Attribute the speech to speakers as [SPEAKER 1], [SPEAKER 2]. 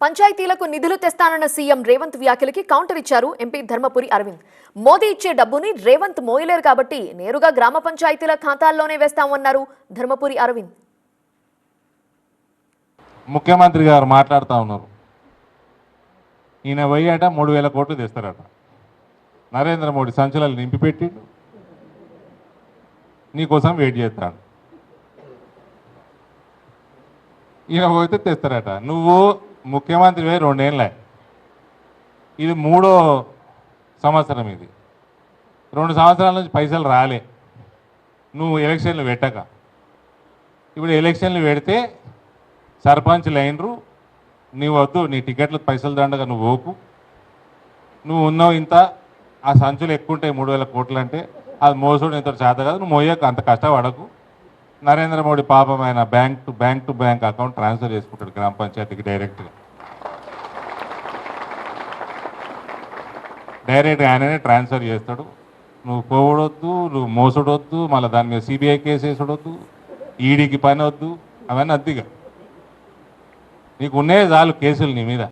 [SPEAKER 1] పంచాయతీలకు నిధులు తెస్తానన్న CM Revanth వ్యాఖ్యలకి counter ఇచ్చారు ఎంపీ ధర్మపురి అరవింద్. మోదీ ఇచ్చే డబ్బుని రేవంత్ మోయలేరు కాబట్టి నేరుగా గ్రామ పంచాయతీల ఖాతాల్లోనే వేస్తామన్నారు ధర్మపురి అరవింద్.
[SPEAKER 2] ముఖ్యమంత్రి గారు మాట్లాడుతూ ఉన్నారు. ఈయన పోయాట 3,000 కోట్లు తెస్తారట. నరేంద్ర మోడీ సంచలనాలు నింపిపెట్టి నీకోసం వెయిట్ చేస్తాడు. ఈయన పోతే తెస్తారట. నువ్వు ముఖ్యమంత్రి పోయి 2 ఏళ్ళే, ఇది 3వ సంవత్సరం. ఇది 2 సంవత్సరాల నుంచి పైసలు రాలే. నువ్వు ఎలక్షన్లు పెట్టక, ఇప్పుడు ఎలక్షన్లు పెడితే సర్పంచ్లు అయినరు. నీ వద్దు, నీ టికెట్లకు పైసలు దండగా నువ్వు పోకు. నువ్వు ఉన్నావు ఇంత, ఆ సంచులు ఎక్కువ ఉంటాయి 3,000 కోట్లు అంటే అది మోసుడు ఇంత చేత కాదు. నువ్వు మోయకు, అంత కష్టపడకు. నరేంద్ర మోడీ పాపం ఆయన bank to bank account transfer చేసుకుంటాడు గ్రామ పంచాయతీకి డైరెక్ట్గా ఆయననే ట్రాన్స్ఫర్ చేస్తాడు. నువ్వు పోవడొద్దు, నువ్వు మోసడొద్దు, మళ్ళీ దాని మీద సిబిఐ కేసు వేసడొద్దు, ఈడీకి పని వద్దు, అవన్నీ అద్దిగా. నీకు ఉన్నే చాలు కేసులు నీ మీద.